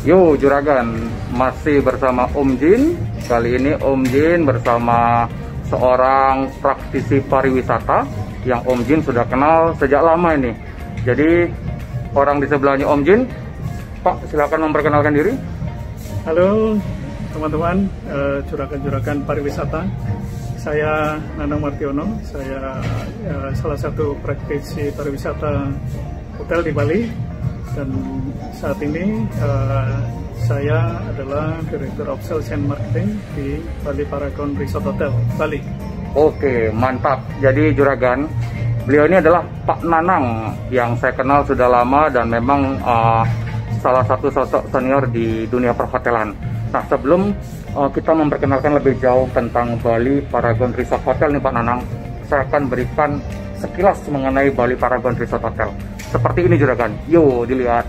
Yo Juragan, masih bersama Om Jin. Kali ini Om Jin bersama seorang praktisi pariwisata yang Om Jin sudah kenal sejak lama ini. Jadi orang di sebelahnya Om Jin, Pak silakan memperkenalkan diri. Halo teman-teman, juragan-juragan pariwisata. Saya Nanang Martiono, saya salah satu praktisi pariwisata hotel di Bali. Dan saat ini saya adalah Director of Sales and Marketing di Bali Paragon Resort Hotel, Bali. Oke, mantap. Jadi Juragan, beliau ini adalah Pak Nanang yang saya kenal sudah lama dan memang salah satu sosok senior di dunia perhotelan. Nah, sebelum kita memperkenalkan lebih jauh tentang Bali Paragon Resort Hotel nih Pak Nanang, saya akan berikan sekilas mengenai Bali Paragon Resort Hotel. Seperti ini Juragan, yuk dilihat.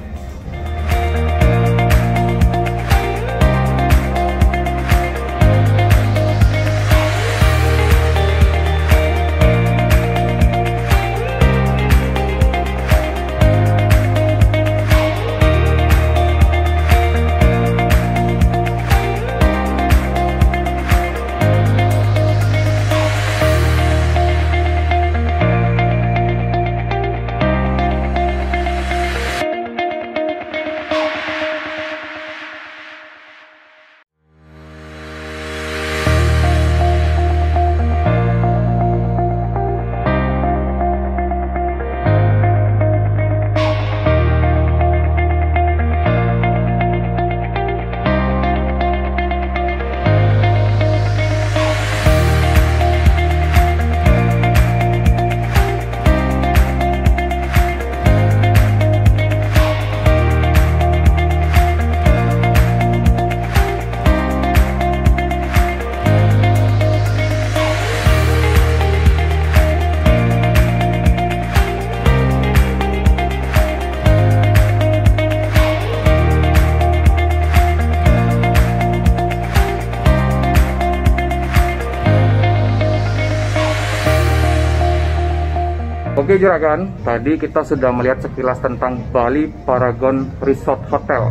Oke Juragan, tadi kita sudah melihat sekilas tentang Bali Paragon Resort Hotel.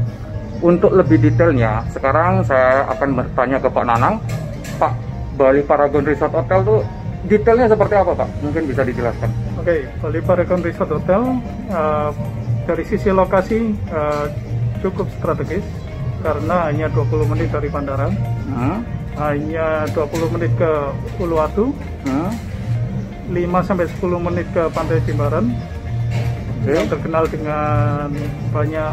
Untuk lebih detailnya, sekarang saya akan bertanya ke Pak Nanang. Pak, Bali Paragon Resort Hotel tuh detailnya seperti apa Pak? Mungkin bisa dijelaskan. Oke, Bali Paragon Resort Hotel dari sisi lokasi cukup strategis karena hanya 20 menit dari bandara, hanya 20 menit ke Uluwatu, 5-10 menit ke Pantai Jimbaran, yang terkenal dengan banyak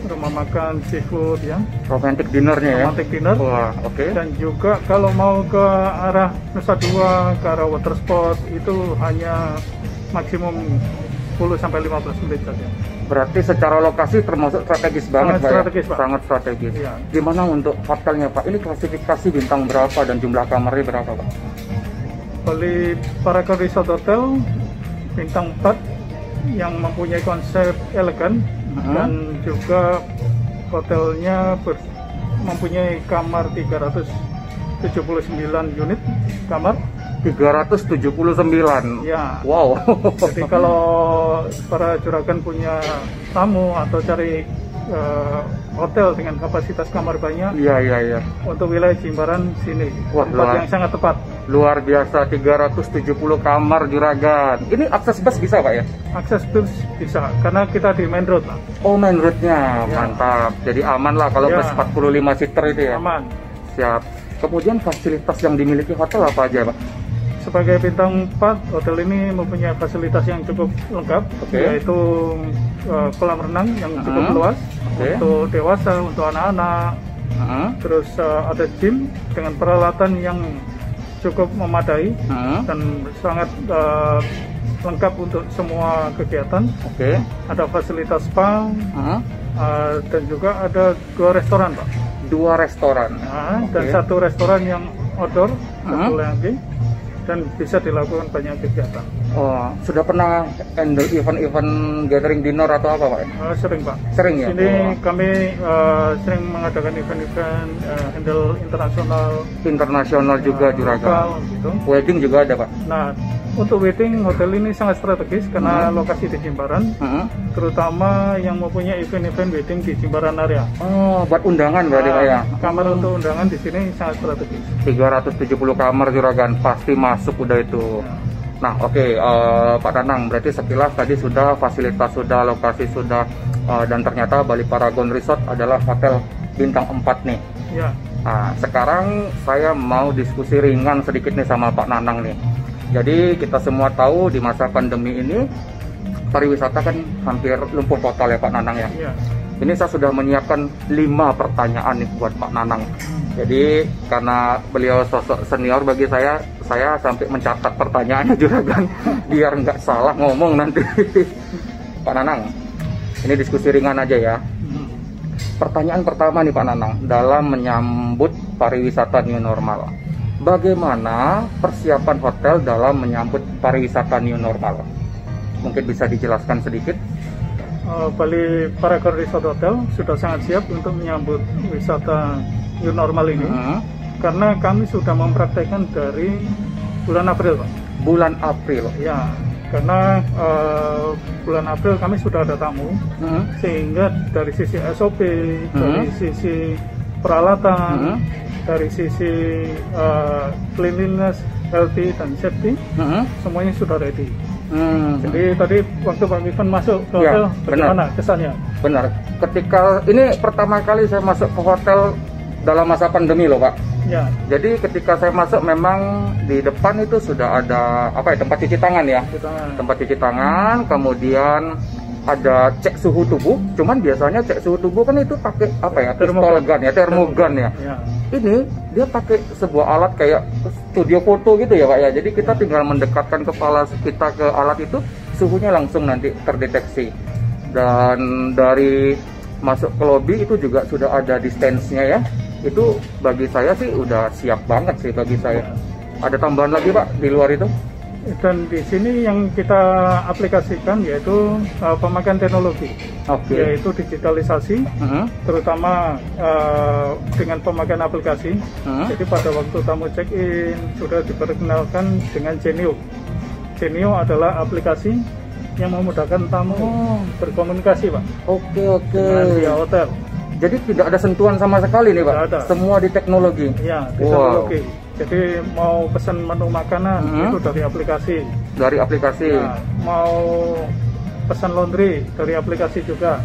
rumah makan seafood ya. Romantic dinnernya ya. Romantic dinner. Wah, oke. Dan juga kalau mau ke arah Nusa Dua, ke arah water sport itu hanya maksimum 10-15 menit saja. Berarti secara lokasi termasuk strategis banget Pak. Strategis, Pak. Sangat strategis. Ya. Gimana untuk hotelnya Pak? Ini klasifikasi bintang berapa dan jumlah kamarnya berapa Pak? Bali Paragon Resort Hotel bintang 4 yang mempunyai konsep elegan dan juga hotelnya mempunyai kamar 379 unit kamar. 379. Ya. Wow. Jadi kalau para juragan punya tamu atau cari hotel dengan kapasitas kamar banyak, Iya. untuk wilayah Jimbaran sini. Wah, tempat yang sangat tepat. Luar biasa, 370 kamar Juragan. Ini akses bus bisa Pak ya? Akses bus bisa, karena kita di main road Pak. Oh, main roadnya, Ya. Mantap. Jadi aman lah kalau Ya. bus 45 seater itu ya? Aman. Siap. Kemudian fasilitas yang dimiliki hotel apa aja Pak? Sebagai bintang 4, hotel ini mempunyai fasilitas yang cukup lengkap, yaitu kolam renang yang cukup luas untuk dewasa, untuk anak-anak. Terus ada gym dengan peralatan yang cukup memadai dan sangat lengkap untuk semua kegiatan. Ada fasilitas spa dan juga ada 2 restoran Pak. 2 restoran. Dan 1 restoran yang outdoor, satu lagi, dan bisa dilakukan banyak kegiatan. Oh, sudah pernah handle event-event gathering dinner atau apa Pak? Sering Pak. Sering ya? Sini kami sering mengadakan event-event handle internasional Internasional juga Juragan. gitu. Wedding juga ada Pak? Nah, Untuk wedding, hotel ini sangat strategis karena lokasi di Jimbaran, terutama yang mempunyai event-event wedding di Jimbaran area. Oh, buat undangan berarti Pak ya? Kamar untuk undangan di sini sangat strategis. 370 kamar juragan, pasti masuk udah itu. Nah, oke, Pak Nanang, berarti sekilas tadi sudah fasilitas sudah, lokasi sudah, dan ternyata Bali Paragon Resort adalah hotel bintang 4 nih. Ya. Nah, sekarang saya mau diskusi ringan sedikit nih sama Pak Nanang nih. Jadi kita semua tahu di masa pandemi ini pariwisata kan hampir lumpuh total ya Pak Nanang ya. Ya. Ini saya sudah menyiapkan 5 pertanyaan nih buat Pak Nanang. Jadi karena beliau sosok senior bagi saya sampai mencatat pertanyaannya juragan biar nggak salah ngomong nanti. Pak Nanang, ini diskusi ringan aja ya. Pertanyaan pertama nih Pak Nanang, dalam menyambut pariwisata new normal, bagaimana persiapan hotel dalam menyambut pariwisata new normal? Mungkin bisa dijelaskan sedikit? Bali Paragon Resort Hotel sudah sangat siap untuk menyambut wisata new normal ini, karena kami sudah mempraktekkan dari bulan April, Pak. Bulan April? Ya, karena bulan April kami sudah ada tamu, sehingga dari sisi SOP, dari sisi peralatan, dari sisi cleanliness, healthy dan safety, semuanya sudah ready. Jadi tadi waktu Pak Ivan masuk ke hotel, bagaimana kesannya? Benar. Ketika ini pertama kali saya masuk ke hotel dalam masa pandemi loh Pak. Ya. Jadi ketika saya masuk memang di depan itu sudah ada tempat cuci tangan ya. Tempat cuci tangan, kemudian ada cek suhu tubuh. Cuman biasanya cek suhu tubuh kan itu pakai pistol gun ya, termogun ya. Ini dia pakai sebuah alat kayak studio foto gitu ya Pak ya. Jadi kita tinggal mendekatkan kepala kita ke alat itu, suhunya langsung nanti terdeteksi. Dan dari masuk ke lobby itu juga sudah ada distance-nya ya. Itu bagi saya sih udah siap banget sih bagi saya. Ada tambahan lagi Pak di luar itu? Dan di sini yang kita aplikasikan yaitu pemakaian teknologi, yaitu digitalisasi, terutama dengan pemakaian aplikasi. Jadi pada waktu tamu check-in sudah diperkenalkan dengan Genio. Genio adalah aplikasi yang memudahkan tamu berkomunikasi, Pak. Dengan via hotel. Jadi tidak ada sentuhan sama sekali nih Pak? Tidak ada. Semua di teknologi? Ya, di teknologi. Jadi mau pesan menu makanan itu dari aplikasi. Dari aplikasi. Ya, mau pesan laundry dari aplikasi juga.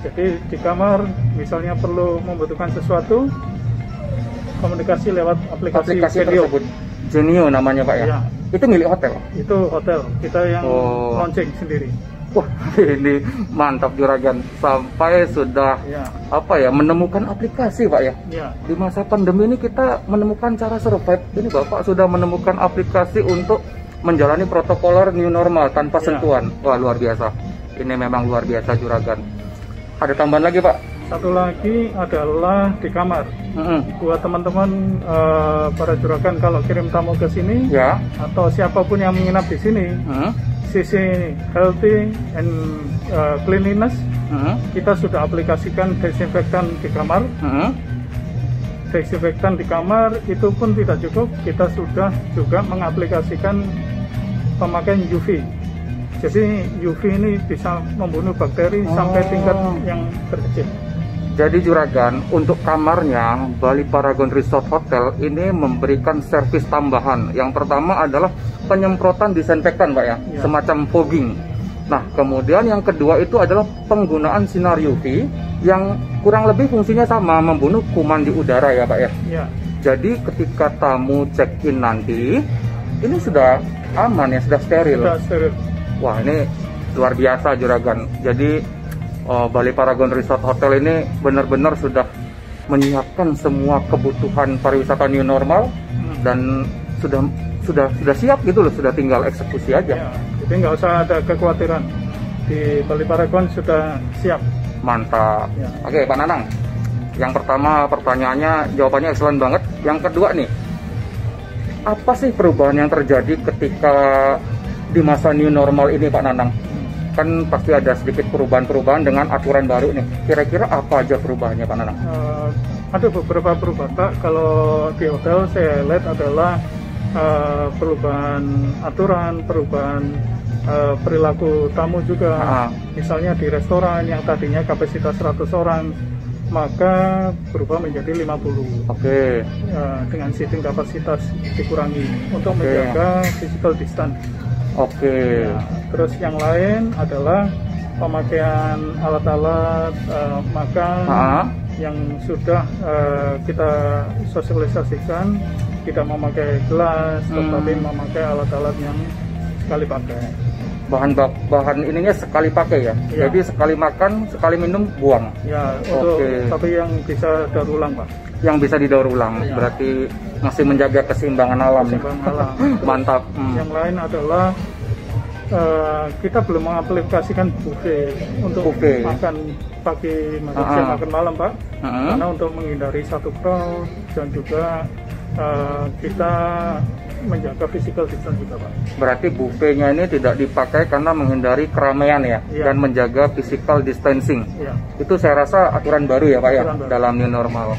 Jadi di kamar misalnya perlu membutuhkan sesuatu, komunikasi lewat aplikasi Genio. Genio namanya Pak ya? Ya. Itu milik hotel? Itu hotel. Kita yang launching sendiri. Wah, ini mantap juragan, sampai sudah menemukan aplikasi Pak ya. Di masa pandemi ini kita menemukan cara survive. Ini Bapak sudah menemukan aplikasi untuk menjalani protokoler new normal tanpa sentuhan. Wah, luar biasa. Ini memang luar biasa juragan. Ada tambahan lagi Pak? Satu lagi adalah di kamar. Buat teman-teman para juragan kalau kirim tamu ke sini atau siapapun yang menginap di sini, sisi healthy and cleanliness, kita sudah aplikasikan desinfektan di kamar. Desinfektan di kamar itu pun tidak cukup, kita sudah juga mengaplikasikan pemakaian UV. Jadi UV ini bisa membunuh bakteri sampai tingkat yang terkecil. Jadi juragan, untuk kamarnya Bali Paragon Resort Hotel ini memberikan servis tambahan. Yang pertama adalah penyemprotan disinfektan Pak ya, semacam fogging. Nah, kemudian yang kedua itu adalah penggunaan sinar UV yang kurang lebih fungsinya sama, membunuh kuman di udara ya Pak ya. Jadi ketika tamu check-in nanti, ini sudah aman ya, sudah steril. Wah, ini luar biasa juragan. Jadi Bali Paragon Resort Hotel ini benar-benar sudah menyiapkan semua kebutuhan pariwisata new normal dan sudah siap gitu loh, sudah tinggal eksekusi aja. Jadi nggak usah ada kekhawatiran, di Bali Paragon sudah siap. Mantap. Oke Pak Nanang, yang pertama pertanyaannya jawabannya excellent banget. Yang kedua nih, apa sih perubahan yang terjadi ketika di masa new normal ini Pak Nanang? Kan pasti ada sedikit perubahan-perubahan dengan aturan baru nih. Kira-kira apa aja perubahannya Pak Nanang? Ada beberapa perubahan Pak. Kalau di hotel saya lihat adalah perubahan aturan, perubahan perilaku tamu juga. Misalnya di restoran yang tadinya kapasitas 100 orang, maka berubah menjadi 50. Oke. Dengan seating kapasitas dikurangi untuk menjaga physical distance. Oke. Terus yang lain adalah pemakaian alat-alat makan yang sudah kita sosialisasikan, tidak memakai gelas, tetapi memakai alat-alat yang sekali pakai. Bahan ininya sekali pakai ya? Jadi sekali makan, sekali minum, buang? Ya, tapi yang bisa daur ulang, Pak. Yang bisa didaur ulang, berarti masih menjaga keseimbangan alam. Mantap. Yang lain adalah kita belum mengaplikasikan buffet untuk makan pagi, makan siang, makan malam, Pak. Karena untuk menghindari satu crowd dan juga kita menjaga physical distance juga, Pak. Berarti buffetnya ini tidak dipakai karena menghindari keramaian ya, dan menjaga physical distancing. Itu saya rasa aturan baru ya, Pak ya, dalam new normal.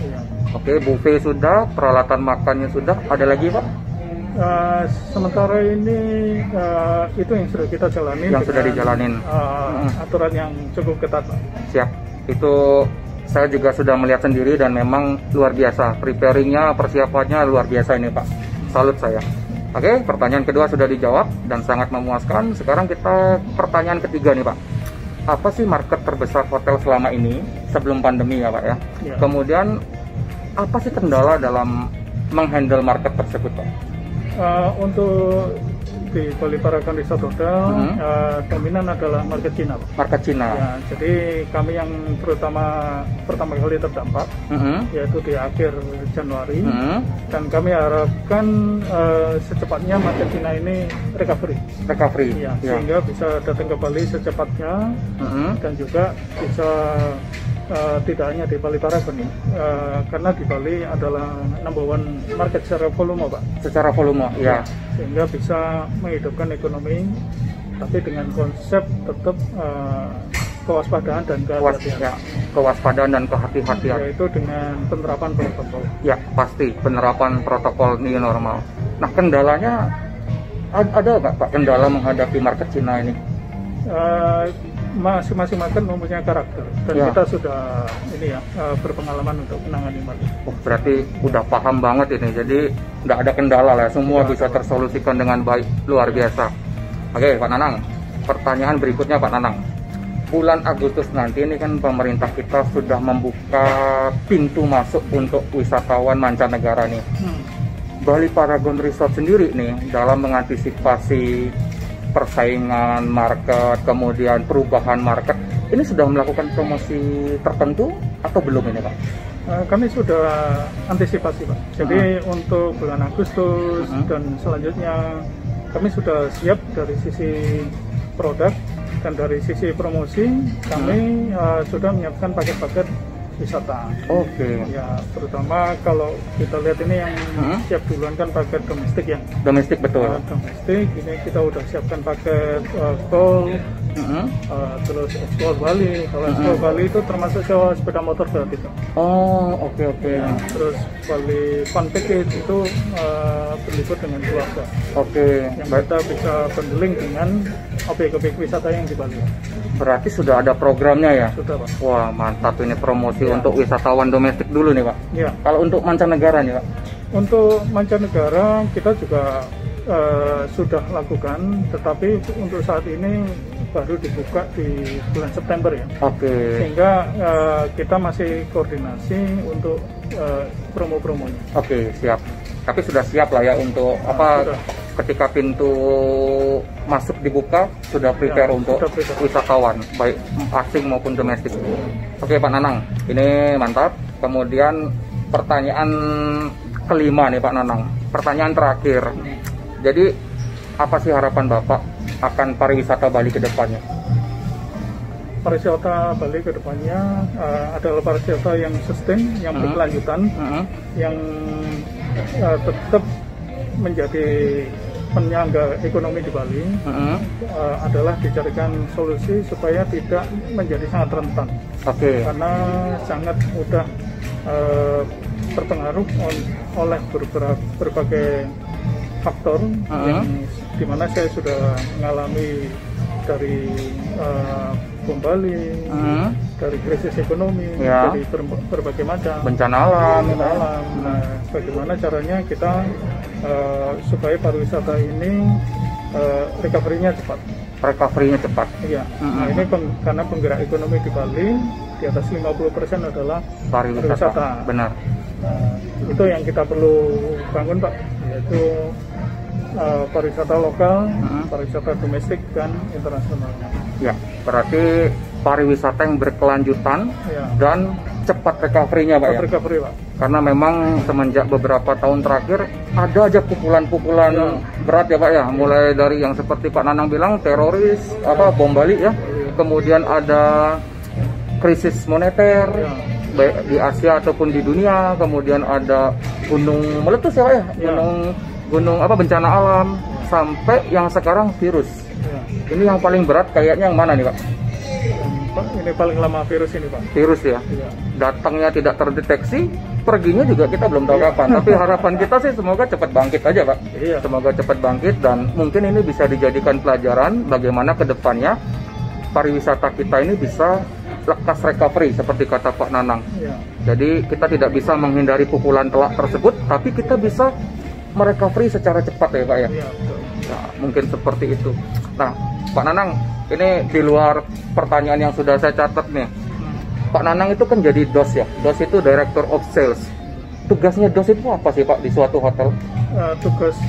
Oke, buffet sudah, peralatan makannya sudah, ada lagi, Pak? Sementara ini itu yang sudah kita jalani. Yang sudah dijalanin. Aturan yang cukup ketat, Pak. Siap. Itu saya juga sudah melihat sendiri dan memang luar biasa. Preparingnya, persiapannya luar biasa ini, Pak. Salut saya. Oke, pertanyaan kedua sudah dijawab dan sangat memuaskan. Sekarang kita pertanyaan ketiga nih, Pak. Apa sih market terbesar hotel selama ini sebelum pandemi ya, Pak ya? Kemudian apa sih kendala dalam menghandle market tersebut, Pak? Untuk di Bali Paragon Resort Hotel dominan adalah market Cina, Pak. Market Cina. Ya, jadi kami yang pertama kali terdampak yaitu di akhir Januari dan kami harapkan secepatnya market Cina ini recovery. Ya, sehingga bisa datang ke Bali secepatnya dan juga bisa tidak hanya di Bali Paragon ya, karena di Bali adalah number one market secara volume, Pak. Secara volume, ya. Sehingga bisa menghidupkan ekonomi, tapi dengan konsep tetap kewaspadaan dan kehati-hatian. Kewaspadaan dan kehati-hatian. Yaitu dengan penerapan protokol. Ya, pasti penerapan protokol new normal. Nah, kendalanya ada nggak, Pak, kendala menghadapi market Cina ini? Masing-masing market mempunyai karakter dan kita sudah berpengalaman untuk menangani market. Berarti udah paham banget ini, jadi nggak ada kendala lah, semua bisa tersolusikan dengan baik, luar biasa. Oke, Pak Nanang, pertanyaan berikutnya, Pak Nanang. Bulan Agustus nanti ini kan pemerintah kita sudah membuka pintu masuk untuk wisatawan mancanegara nih. Bali Paragon Resort sendiri nih dalam mengantisipasi persaingan market, kemudian perubahan market, ini sudah melakukan promosi tertentu atau belum ini, Pak? Kami sudah antisipasi, Pak. Jadi untuk bulan Agustus dan selanjutnya kami sudah siap dari sisi produk dan dari sisi promosi. Kami sudah menyiapkan paket-paket wisata. Ya, terutama kalau kita lihat ini yang siap duluan kan paket domestik ya. Domestik, betul. Domestik, ini kita udah siapkan paket golf, terus explore Bali. Kalau explore Bali itu termasuk sewa sepeda motor gratis. Ya, terus Bali Fun Package itu berlibur dengan keluarga. Yang kita bisa bundling dengan objek-objek wisata yang di Bali. Berarti sudah ada programnya ya? Sudah, Pak. Wah, mantap ini promosi untuk wisatawan domestik dulu nih, Pak. Kalau untuk mancanegara nih, Pak? Untuk mancanegara kita juga sudah lakukan, tetapi untuk saat ini baru dibuka di bulan September ya. Sehingga kita masih koordinasi untuk promo-promonya. Siap. Tapi sudah siap lah ya untuk ketika pintu masuk dibuka sudah prepare untuk wisatawan baik asing maupun domestik. Pak Nanang, ini mantap. Kemudian pertanyaan kelima nih, Pak Nanang, pertanyaan terakhir. Jadi apa sih harapan Bapak akan pariwisata Bali ke depannya? Pariwisata Bali ke depannya adalah pariwisata yang sustain, yang berkelanjutan, yang tetap menjadi penyangga ekonomi di Bali, adalah dicarikan solusi supaya tidak menjadi sangat rentan, karena sangat mudah terpengaruh oleh berbagai faktor yang dimana saya sudah mengalami dari bom Bali, dari krisis ekonomi, dari berbagai macam bencana alam. Nah, bagaimana caranya kita supaya pariwisata ini recovery-nya cepat. Iya. Nah, ini karena penggerak ekonomi di Bali di atas 50% adalah pariwisata. Benar. Nah, itu yang kita perlu bangun, Pak, yaitu pariwisata lokal, pariwisata domestik dan internasional. Ya, berarti pariwisata yang berkelanjutan dan cepat recovery-nya, Pak. Recovery, Pak. Karena memang semenjak beberapa tahun terakhir ada aja pukulan-pukulan berat ya, Pak ya. Mulai dari yang seperti Pak Nanang bilang teroris, bom Bali ya. Kemudian ada krisis moneter baik di Asia ataupun di dunia. Kemudian ada gunung meletus ya, Pak ya. Gunung bencana alam, sampai yang sekarang virus. Ini yang paling berat kayaknya yang mana nih, Pak? Pak, ini paling lama virus ini, Pak. Virus ya? Datangnya tidak terdeteksi, perginya juga kita belum tahu kapan. Tapi harapan kita sih semoga cepat bangkit aja, Pak. Semoga cepat bangkit, dan mungkin ini bisa dijadikan pelajaran bagaimana ke depannya pariwisata kita ini bisa lekas recovery seperti kata Pak Nanang. Jadi kita tidak bisa menghindari pukulan telak tersebut, tapi kita bisa merecovery secara cepat ya, Pak ya. Nah, mungkin seperti itu. Nah, Pak Nanang, ini di luar pertanyaan yang sudah saya catat nih. Pak Nanang itu kan jadi DOS ya. DOS itu Director of Sales. Tugasnya DOS itu apa sih, Pak, di suatu hotel? Tugas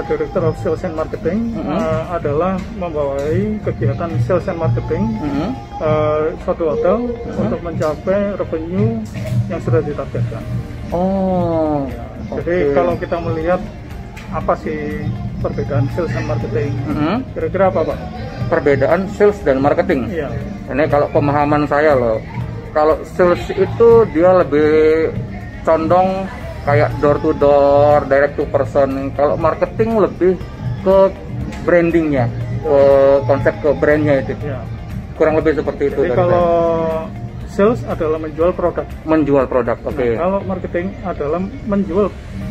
Director of Sales and Marketing adalah membawai kegiatan sales and marketing suatu hotel untuk mencapai revenue yang sudah ditargetkan. Jadi kalau kita melihat apa sih perbedaan sales dan marketing, kira-kira apa, Pak? Perbedaan sales dan marketing? Ini kalau pemahaman saya loh, kalau sales itu dia lebih condong kayak door to door, direct to person. Kalau marketing lebih ke brandingnya, ke konsep ke brandnya itu. Kurang lebih seperti itu. Jadi kalau sales adalah menjual produk. Oke. Nah, kalau marketing adalah menjual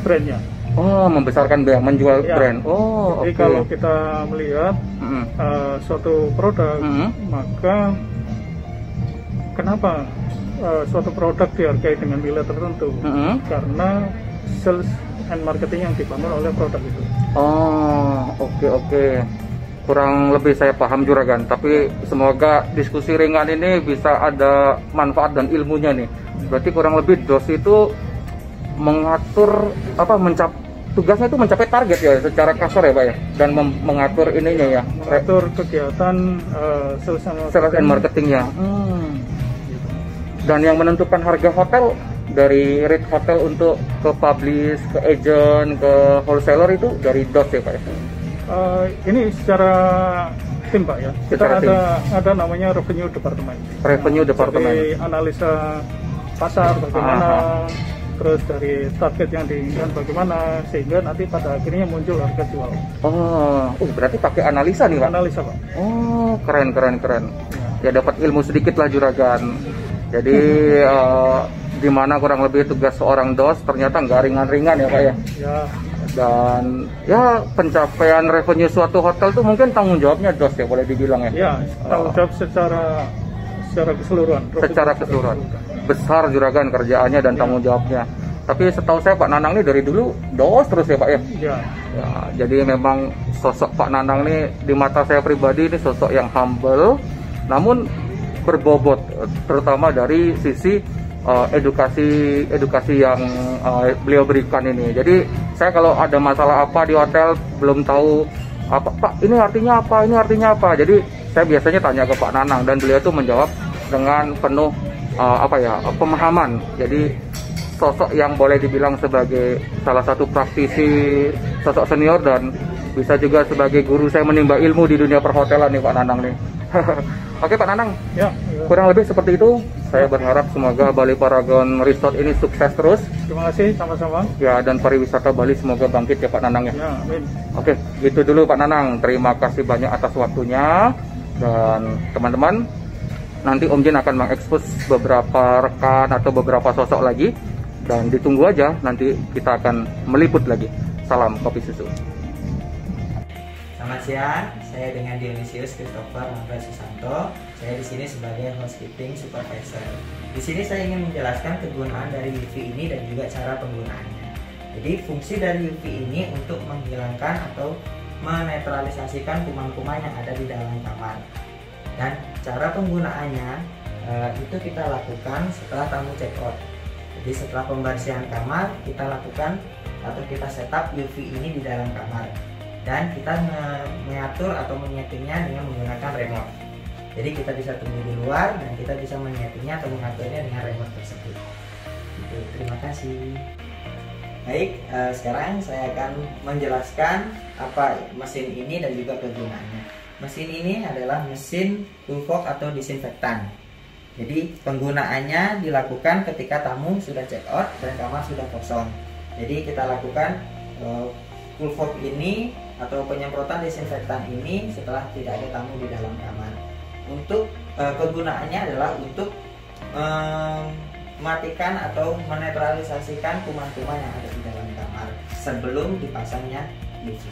brandnya. Membesarkan brand, menjual brand. Jadi kalau kita melihat suatu produk, maka kenapa suatu produk dihargai dengan nilai tertentu? Karena sales and marketing yang dibangun oleh produk itu. Oke. Kurang lebih saya paham Juragan, tapi semoga diskusi ringan ini bisa ada manfaat dan ilmunya nih. Berarti kurang lebih DOS itu mengatur tugasnya itu mencapai target ya secara kasar ya, Pak ya, dan mengatur ininya ya, mengatur kegiatan sales and marketingnya. Dan yang menentukan harga hotel dari rate hotel untuk ke publish, ke agent, ke wholesaler itu dari DOS ya, Pak ya. Ini secara tim, Pak ya. Kita ada namanya revenue department. Jadi analisa pasar bagaimana, terus dari target yang diinginkan bagaimana, sehingga nanti pada akhirnya muncul harga jual. Berarti pakai analisa nih, Pak? Analisa, Pak. Keren. Ya dapat ilmu sedikit lah Juragan. Jadi di mana kurang lebih tugas seorang DOS ternyata nggak ringan-ringan ya, Pak ya. Dan ya pencapaian revenue suatu hotel tuh mungkin tanggung jawabnya DOS ya, boleh dibilang ya. Tanggung jawab secara keseluruhan. Secara keseluruhan. Besar Juragan kerjaannya dan tanggung jawabnya. Tapi setahu saya Pak Nanang ini dari dulu DOS terus ya, Pak ya. Jadi memang sosok Pak Nanang ini di mata saya pribadi ini sosok yang humble, namun berbobot, terutama dari sisi edukasi yang beliau berikan ini. Jadi saya kalau ada masalah apa di hotel belum tahu apa, Pak ini artinya apa, jadi saya biasanya tanya ke Pak Nanang dan beliau itu menjawab dengan penuh pemahaman. Jadi sosok yang boleh dibilang sebagai salah satu praktisi, sosok senior, dan bisa juga sebagai guru saya menimba ilmu di dunia perhotelan nih Pak Nanang nih. Oke Pak Nanang, kurang lebih seperti itu. Saya berharap semoga Bali Paragon Resort ini sukses terus. Terima kasih, sama-sama. Ya, dan pariwisata Bali semoga bangkit ya Pak Nanang ya. Amin. Oke, gitu dulu Pak Nanang. Terima kasih banyak atas waktunya. Dan teman-teman, nanti Om Jin akan mengekspos beberapa rekan atau beberapa sosok lagi. Dan ditunggu aja, nanti kita akan meliput lagi. Salam kopi susu. Selamat siang, saya dengan Dionysius Christopher Mandra Susanto. Saya di sini sebagai housekeeping supervisor. Di sini saya ingin menjelaskan kegunaan dari UV ini dan juga cara penggunaannya. Jadi fungsi dari UV ini untuk menghilangkan atau menetralisasikan kuman-kuman yang ada di dalam kamar. Dan cara penggunaannya itu kita lakukan setelah tamu check out. Jadi setelah pembersihan kamar kita lakukan atau kita setup UV ini di dalam kamar. Dan kita mengatur atau menyetingnya dengan menggunakan remote. Jadi kita bisa tunggu di luar dan kita bisa menyetingnya atau mengaturnya dengan remote tersebut. Gitu. Terima kasih. Baik, sekarang saya akan menjelaskan apa mesin ini dan juga kegunaannya. Mesin ini adalah mesin Coolfox atau disinfektan. Jadi penggunaannya dilakukan ketika tamu sudah check out dan kamar sudah kosong. Jadi kita lakukan Coolfox ini atau penyemprotan disinfektan ini setelah tidak ada tamu di dalam kamar. Untuk kegunaannya adalah untuk mematikan atau menetralisasikan kuman-kuman yang ada di dalam kamar sebelum dipasangnya UV.